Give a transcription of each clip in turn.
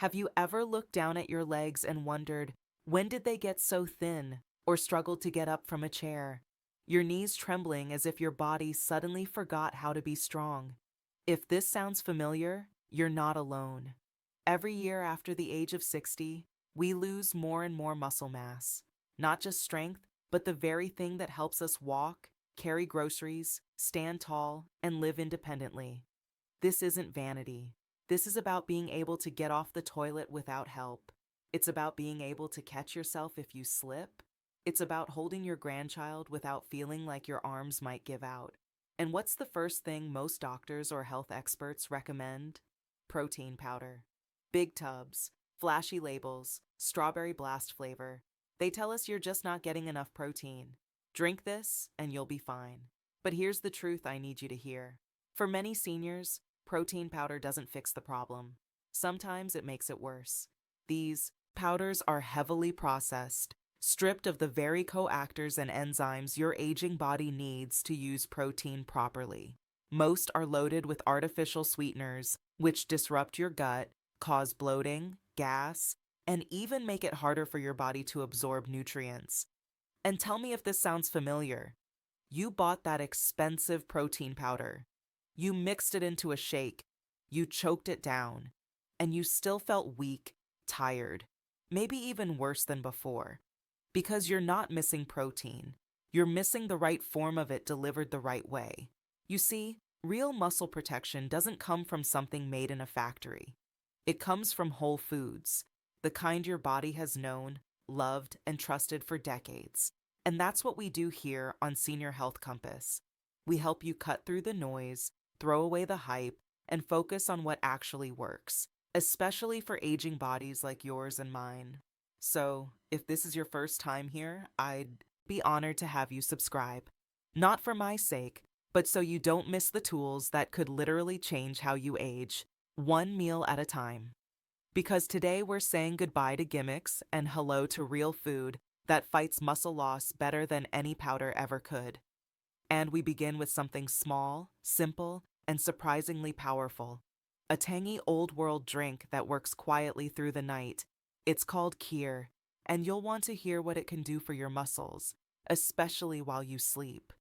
Have you ever looked down at your legs and wondered, when did they get so thin, or struggled to get up from a chair? Your knees trembling as if your body suddenly forgot how to be strong. If this sounds familiar, you're not alone. Every year after the age of 60, we lose more and more muscle mass. Not just strength, but the very thing that helps us walk, carry groceries, stand tall, and live independently. This isn't vanity. This is about being able to get off the toilet without help. It's about being able to catch yourself if you slip. It's about holding your grandchild without feeling like your arms might give out. And what's the first thing most doctors or health experts recommend? Protein powder. Big tubs, flashy labels, strawberry blast flavor. They tell us you're just not getting enough protein. Drink this and you'll be fine. But here's the truth I need you to hear. For many seniors, protein powder doesn't fix the problem. Sometimes it makes it worse. These powders are heavily processed, stripped of the very coactors and enzymes your aging body needs to use protein properly. Most are loaded with artificial sweeteners, which disrupt your gut, cause bloating, gas, and even make it harder for your body to absorb nutrients. And tell me if this sounds familiar. You bought that expensive protein powder. You mixed it into a shake. You choked it down. And you still felt weak, tired, maybe even worse than before. Because you're not missing protein. You're missing the right form of it delivered the right way. You see, real muscle protection doesn't come from something made in a factory. It comes from whole foods, the kind your body has known, loved, and trusted for decades. And that's what we do here on Senior Health Compass. We help you cut through the noise, throw away the hype, and focus on what actually works, especially for aging bodies like yours and mine. So, if this is your first time here, I'd be honored to have you subscribe. Not for my sake, but so you don't miss the tools that could literally change how you age, one meal at a time. Because today we're saying goodbye to gimmicks and hello to real food that fights muscle loss better than any powder ever could. And we begin with something small, simple, and surprisingly powerful. A tangy old world drink that works quietly through the night. It's called Kyr, and you'll want to hear what it can do for your muscles, especially while you sleep.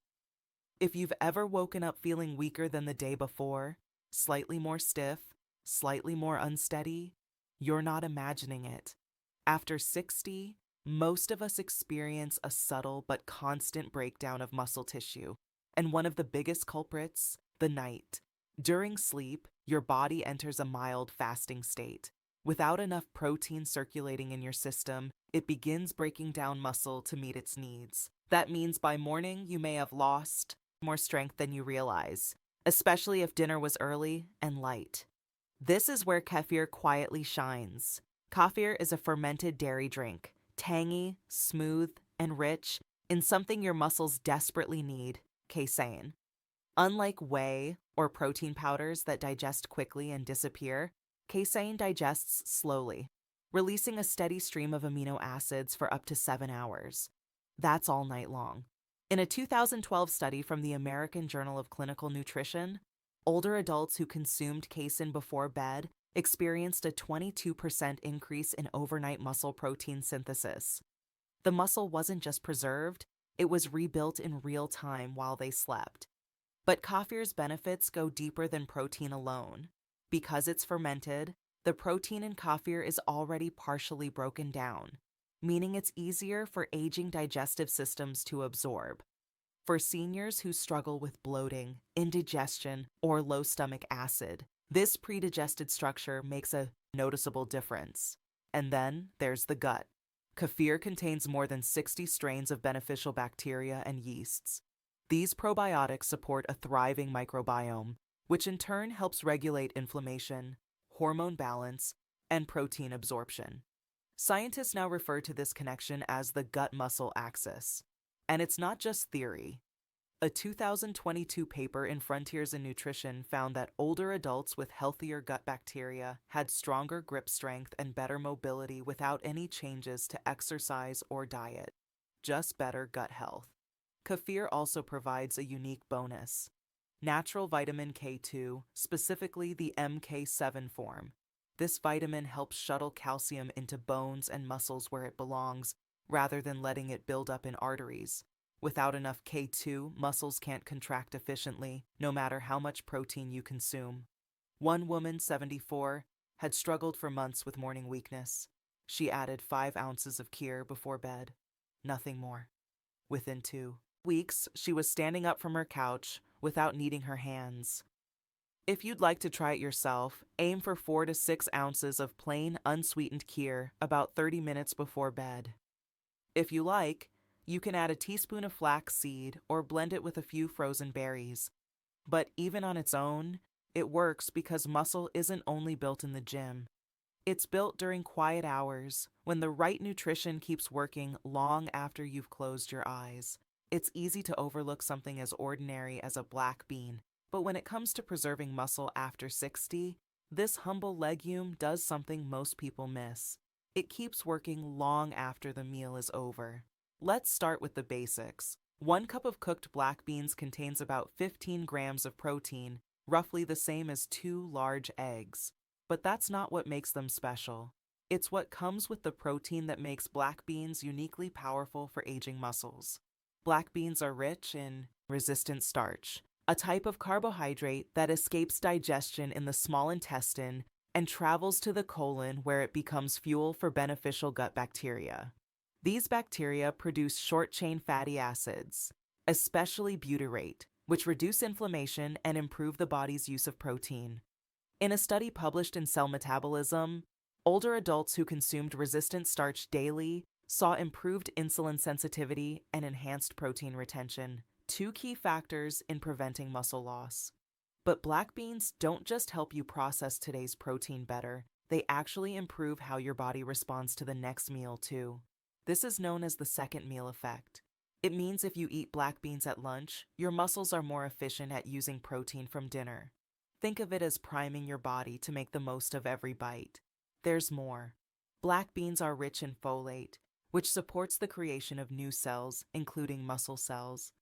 If you've ever woken up feeling weaker than the day before, slightly more stiff, slightly more unsteady, you're not imagining it. After 60, most of us experience a subtle but constant breakdown of muscle tissue, and one of the biggest culprits, the night. During sleep, your body enters a mild fasting state. Without enough protein circulating in your system, it begins breaking down muscle to meet its needs. That means by morning, you may have lost more strength than you realize, especially if dinner was early and light. This is where kefir quietly shines. Kefir is a fermented dairy drink, tangy, smooth, and rich in something your muscles desperately need, casein. Unlike whey or protein powders that digest quickly and disappear, casein digests slowly, releasing a steady stream of amino acids for up to 7 hours. That's all night long. In a 2012 study from the American Journal of Clinical Nutrition, older adults who consumed casein before bed experienced a 22% increase in overnight muscle protein synthesis. The muscle wasn't just preserved, it was rebuilt in real time while they slept. But kefir's benefits go deeper than protein alone. Because it's fermented, the protein in kefir is already partially broken down, meaning it's easier for aging digestive systems to absorb. For seniors who struggle with bloating, indigestion, or low stomach acid, this predigested structure makes a noticeable difference. And then there's the gut. Kefir contains more than 60 strains of beneficial bacteria and yeasts. These probiotics support a thriving microbiome, which in turn helps regulate inflammation, hormone balance, and protein absorption. Scientists now refer to this connection as the gut-muscle axis. And it's not just theory. A 2022 paper in Frontiers in Nutrition found that older adults with healthier gut bacteria had stronger grip strength and better mobility without any changes to exercise or diet, just better gut health. Kefir also provides a unique bonus: natural vitamin K2, specifically the MK7 form. This vitamin helps shuttle calcium into bones and muscles where it belongs, rather than letting it build up in arteries. Without enough K2, muscles can't contract efficiently, no matter how much protein you consume. One woman, 74, had struggled for months with morning weakness. She added 5 ounces of Kyr before bed. Nothing more. Within 2 weeks, she was standing up from her couch without needing her hands. If you'd like to try it yourself, aim for 4 to 6 ounces of plain, unsweetened Kyr about 30 minutes before bed. If you like, you can add a teaspoon of flax seed or blend it with a few frozen berries. But even on its own, it works because muscle isn't only built in the gym. It's built during quiet hours, when the right nutrition keeps working long after you've closed your eyes. It's easy to overlook something as ordinary as a black bean, but when it comes to preserving muscle after 60, this humble legume does something most people miss. It keeps working long after the meal is over. Let's start with the basics. 1 cup of cooked black beans contains about 15 grams of protein, roughly the same as 2 large eggs. But that's not what makes them special. It's what comes with the protein that makes black beans uniquely powerful for aging muscles. Black beans are rich in resistant starch, a type of carbohydrate that escapes digestion in the small intestine and travels to the colon where it becomes fuel for beneficial gut bacteria. These bacteria produce short-chain fatty acids, especially butyrate, which reduce inflammation and improve the body's use of protein. In a study published in Cell Metabolism, older adults who consumed resistant starch daily saw improved insulin sensitivity and enhanced protein retention, 2 key factors in preventing muscle loss. But black beans don't just help you process today's protein better, they actually improve how your body responds to the next meal too. This is known as the second meal effect. It means if you eat black beans at lunch, your muscles are more efficient at using protein from dinner. Think of it as priming your body to make the most of every bite. There's more. Black beans are rich in folate, which supports the creation of new cells, including muscle cells.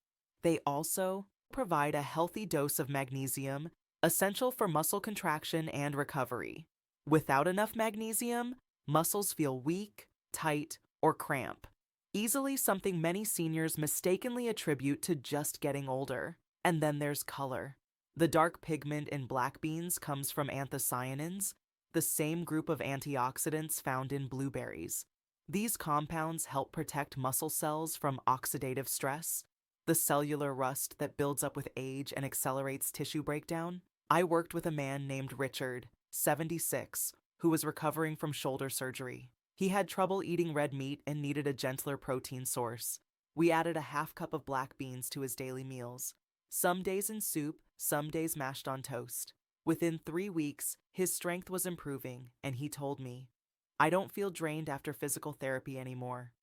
They also provide a healthy dose of magnesium, essential for muscle contraction and recovery. Without enough magnesium, muscles feel weak, tight, or cramp. Easily something many seniors mistakenly attribute to just getting older. And then there's color. The dark pigment in black beans comes from anthocyanins, the same group of antioxidants found in blueberries. These compounds help protect muscle cells from oxidative stress, the cellular rust that builds up with age and accelerates tissue breakdown. I worked with a man named Richard, 76, who was recovering from shoulder surgery. He had trouble eating red meat and needed a gentler protein source. We added a half cup of black beans to his daily meals. Some days in soup, some days mashed on toast. Within 3 weeks, his strength was improving, and he told me, "I don't feel drained after physical therapy anymore."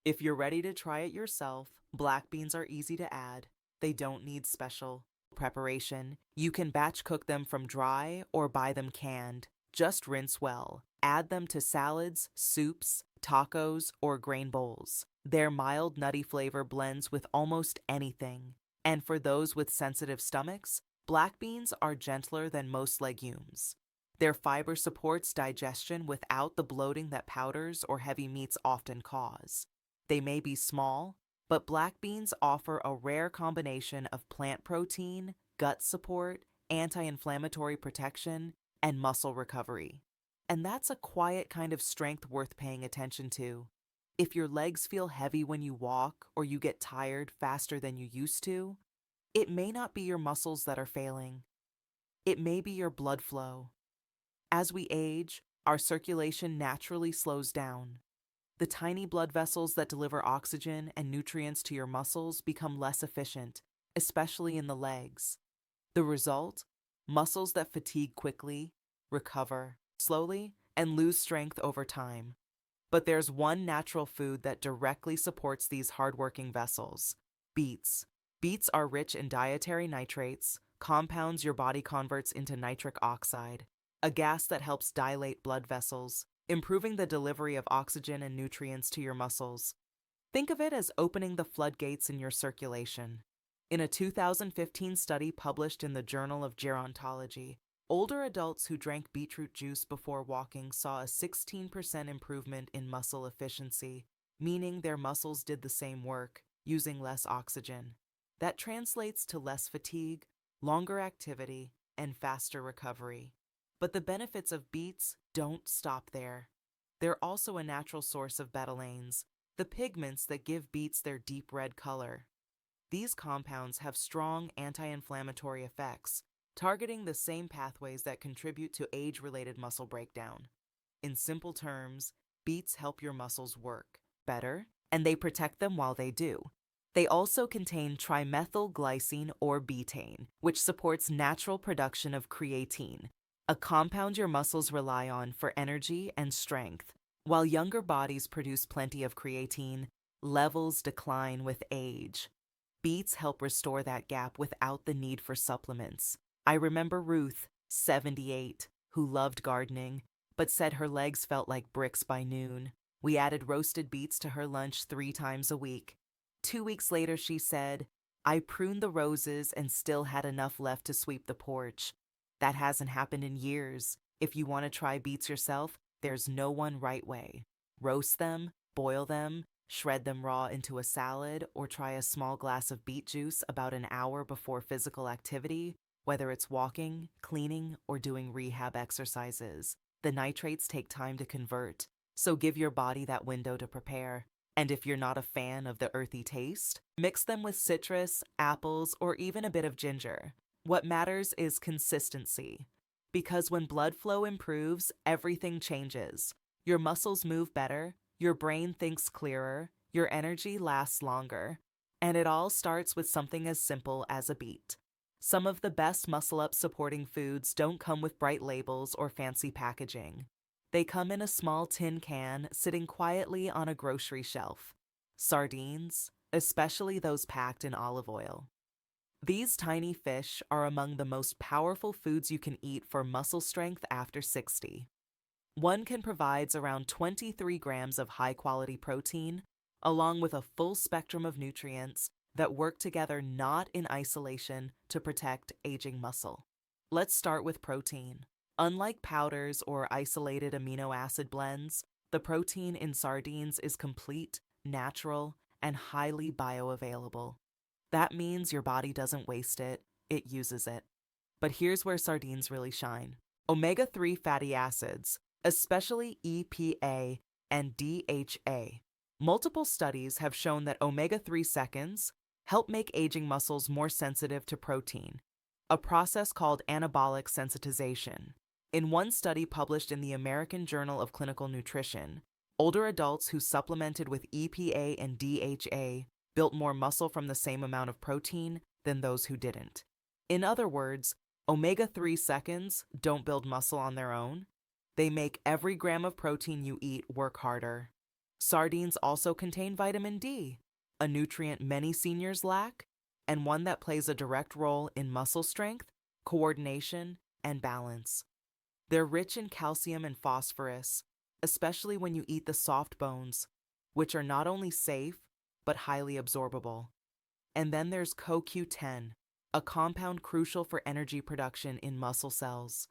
If you're ready to try it yourself, black beans are easy to add. They don't need special preparation. You can batch cook them from dry or buy them canned. Just rinse well. Add them to salads, soups, tacos, or grain bowls. Their mild, nutty flavor blends with almost anything. And for those with sensitive stomachs, black beans are gentler than most legumes. Their fiber supports digestion without the bloating that powders or heavy meats often cause. They may be small, but black beans offer a rare combination of plant protein, gut support, anti-inflammatory protection, and muscle recovery. And that's a quiet kind of strength worth paying attention to. If your legs feel heavy when you walk or you get tired faster than you used to, it may not be your muscles that are failing. It may be your blood flow. As we age, our circulation naturally slows down. The tiny blood vessels that deliver oxygen and nutrients to your muscles become less efficient, especially in the legs. The result? Muscles that fatigue quickly, recover slowly, and lose strength over time. But there's one natural food that directly supports these hardworking vessels: beets. Beets are rich in dietary nitrates, compounds your body converts into nitric oxide, a gas that helps dilate blood vessels, improving the delivery of oxygen and nutrients to your muscles. Think of it as opening the floodgates in your circulation. In a 2015 study published in the Journal of Gerontology, Older adults who drank beetroot juice before walking saw a 16% improvement in muscle efficiency, meaning their muscles did the same work, using less oxygen. That translates to less fatigue, longer activity, and faster recovery. But the benefits of beets don't stop there. They're also a natural source of betalains, the pigments that give beets their deep red color. These compounds have strong anti-inflammatory effects, targeting the same pathways that contribute to age-related muscle breakdown. In simple terms, beets help your muscles work better, and they protect them while they do. They also contain trimethylglycine or betaine, which supports natural production of creatine, a compound your muscles rely on for energy and strength. While younger bodies produce plenty of creatine, levels decline with age. Beets help restore that gap without the need for supplements. I remember Ruth, 78, who loved gardening, but said her legs felt like bricks by noon. We added roasted beets to her lunch 3 times a week. 2 weeks later, she said, I pruned the roses and still had enough left to sweep the porch. That hasn't happened in years. If you want to try beets yourself, there's no one right way. Roast them, boil them, shred them raw into a salad, or try a small glass of beet juice about an hour before physical activity, whether it's walking, cleaning, or doing rehab exercises. The nitrates take time to convert, so give your body that window to prepare. And if you're not a fan of the earthy taste, mix them with citrus, apples, or even a bit of ginger. What matters is consistency. Because when blood flow improves, everything changes. Your muscles move better, your brain thinks clearer, your energy lasts longer. And it all starts with something as simple as a beet. Some of the best muscle-up supporting foods don't come with bright labels or fancy packaging. They come in a small tin can sitting quietly on a grocery shelf. Sardines, especially those packed in olive oil. These tiny fish are among the most powerful foods you can eat for muscle strength after 60. One can provide around 23 grams of high-quality protein, along with a full spectrum of nutrients that work together not in isolation to protect aging muscle. Let's start with protein. Unlike powders or isolated amino acid blends, the protein in sardines is complete, natural, and highly bioavailable. That means your body doesn't waste it, it uses it. But here's where sardines really shine. Omega-3 fatty acids, especially EPA and DHA. Multiple studies have shown that omega-3 seconds help make aging muscles more sensitive to protein, a process called anabolic sensitization. In one study published in the American Journal of Clinical Nutrition, older adults who supplemented with EPA and DHA built more muscle from the same amount of protein than those who didn't. In other words, omega-3 seconds don't build muscle on their own. They make every gram of protein you eat work harder. Sardines also contain vitamin D, a nutrient many seniors lack, and one that plays a direct role in muscle strength, coordination, and balance. They're rich in calcium and phosphorus, especially when you eat the soft bones, which are not only safe, but highly absorbable. And then there's CoQ10, a compound crucial for energy production in muscle cells.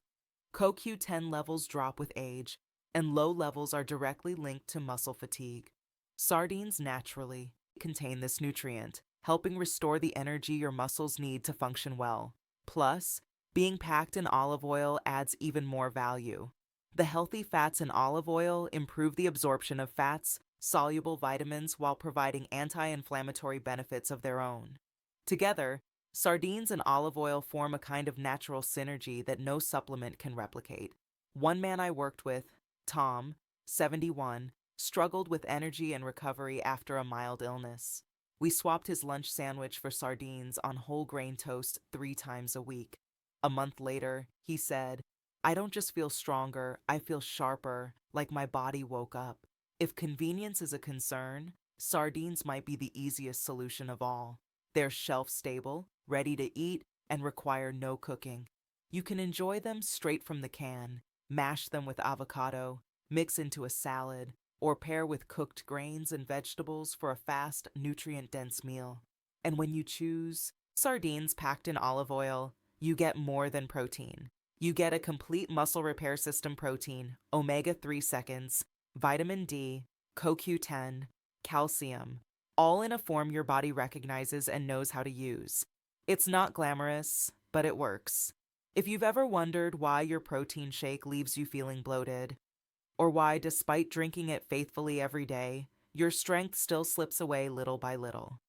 CoQ10 levels drop with age, and low levels are directly linked to muscle fatigue. Sardines naturally contain this nutrient, helping restore the energy your muscles need to function well. Plus, being packed in olive oil adds even more value. The healthy fats in olive oil improve the absorption of fats, soluble vitamins while providing anti-inflammatory benefits of their own. Together, sardines and olive oil form a kind of natural synergy that no supplement can replicate. One man I worked with, Tom, 71, struggled with energy and recovery after a mild illness. We swapped his lunch sandwich for sardines on whole grain toast 3 times a week. A month later, he said, I don't just feel stronger, I feel sharper, like my body woke up. If convenience is a concern, sardines might be the easiest solution of all. They're shelf-stable, ready to eat, and require no cooking. You can enjoy them straight from the can, mash them with avocado, mix into a salad, or pair with cooked grains and vegetables for a fast, nutrient-dense meal. And when you choose sardines packed in olive oil, you get more than protein. You get a complete muscle repair system protein, omega-3 seconds, vitamin D, CoQ10, calcium, all in a form your body recognizes and knows how to use. It's not glamorous, but it works. If you've ever wondered why your protein shake leaves you feeling bloated, or why, despite drinking it faithfully every day, your strength still slips away little by little,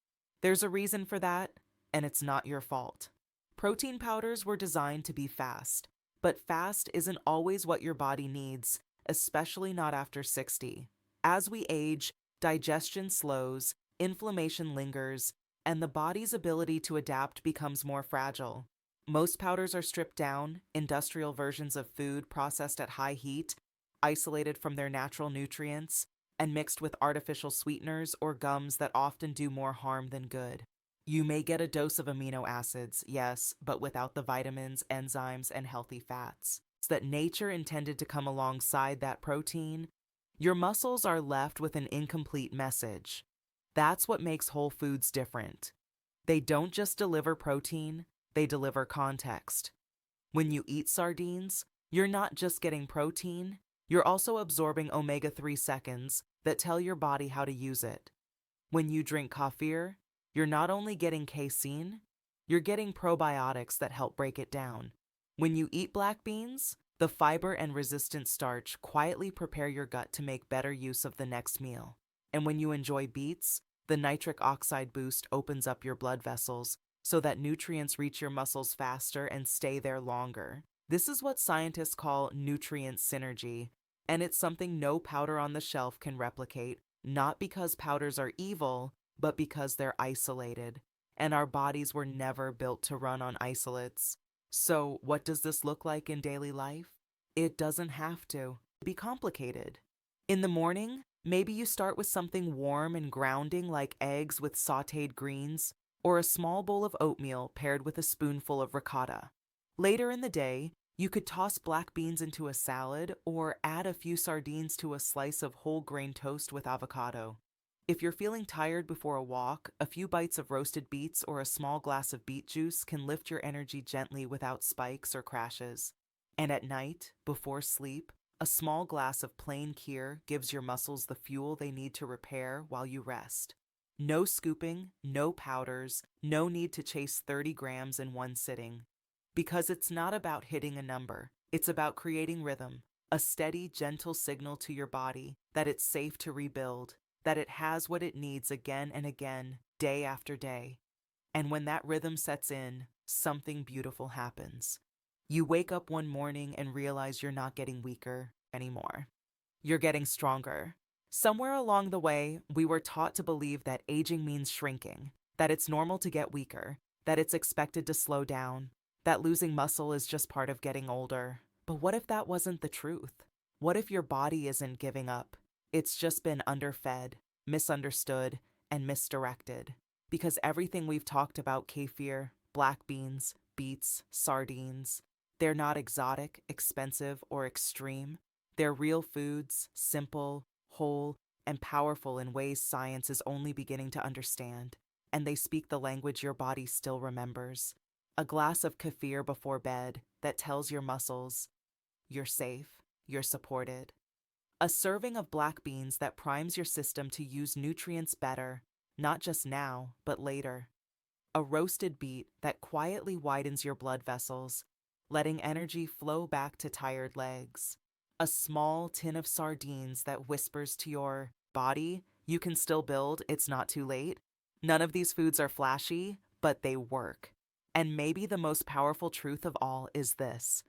there's a reason for that, and it's not your fault. Protein powders were designed to be fast, but fast isn't always what your body needs, especially not after 60. As we age, digestion slows, inflammation lingers, and the body's ability to adapt becomes more fragile. Most powders are stripped down, industrial versions of food processed at high heat, isolated from their natural nutrients, and mixed with artificial sweeteners or gums that often do more harm than good. You may get a dose of amino acids, yes, but without the vitamins, enzymes, and healthy fats that nature intended to come alongside that protein. Your muscles are left with an incomplete message. That's what makes Whole Foods different. They don't just deliver protein, they deliver context. When you eat sardines, you're not just getting protein, you're also absorbing omega-3 seconds that tell your body how to use it. When you drink kefir, you're not only getting casein, you're getting probiotics that help break it down. When you eat black beans, the fiber and resistant starch quietly prepare your gut to make better use of the next meal. And when you enjoy beets, the nitric oxide boost opens up your blood vessels so that nutrients reach your muscles faster and stay there longer. This is what scientists call nutrient synergy, and it's something no powder on the shelf can replicate, not because powders are evil, but because they're isolated, and our bodies were never built to run on isolates. So, what does this look like in daily life? It doesn't have to be complicated. In the morning, maybe you start with something warm and grounding like eggs with sautéed greens, or a small bowl of oatmeal paired with a spoonful of ricotta. Later in the day, you could toss black beans into a salad or add a few sardines to a slice of whole grain toast with avocado. If you're feeling tired before a walk, a few bites of roasted beets or a small glass of beet juice can lift your energy gently without spikes or crashes. And at night, before sleep, a small glass of plain kheer gives your muscles the fuel they need to repair while you rest. No scooping, no powders, no need to chase 30 grams in one sitting. Because it's not about hitting a number, it's about creating rhythm, a steady, gentle signal to your body that it's safe to rebuild, that it has what it needs again and again, day after day. And when that rhythm sets in, something beautiful happens. You wake up one morning and realize you're not getting weaker anymore. You're getting stronger. Somewhere along the way, we were taught to believe that aging means shrinking, that it's normal to get weaker, that it's expected to slow down, that losing muscle is just part of getting older. But what if that wasn't the truth? What if your body isn't giving up? It's just been underfed, misunderstood, and misdirected. Because everything we've talked about, kefir, black beans, beets, sardines, they're not exotic, expensive, or extreme. They're real foods, simple, whole, and powerful in ways science is only beginning to understand. And they speak the language your body still remembers. A glass of kefir before bed that tells your muscles, you're safe, you're supported. A serving of black beans that primes your system to use nutrients better, not just now, but later. A roasted beet that quietly widens your blood vessels, letting energy flow back to tired legs. A small tin of sardines that whispers to your body, you can still build, it's not too late. None of these foods are flashy, but they work. And maybe the most powerful truth of all is this: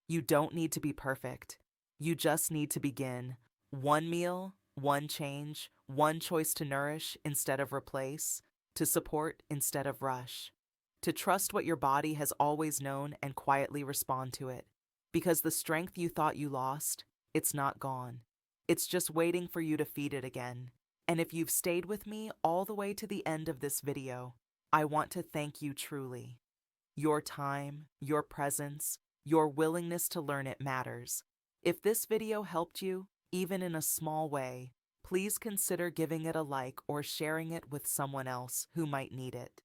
you don't need to be perfect. You just need to begin. One meal, one change, one choice to nourish instead of replace, to support instead of rush, to trust what your body has always known and quietly respond to it. Because the strength you thought you lost, it's not gone. It's just waiting for you to feed it again. And if you've stayed with me all the way to the end of this video, I want to thank you truly. Your time, your presence, your willingness to learn it matters. If this video helped you, even in a small way, please consider giving it a like or sharing it with someone else who might need it.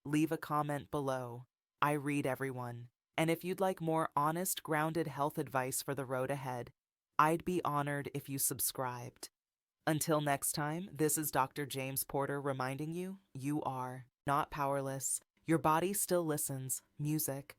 Leave a comment below. I read everyone. And if you'd like more honest, grounded health advice for the road ahead, I'd be honored if you subscribed. Until next time, this is Dr. James Porter reminding you, you are not powerless. Your body still listens. Music,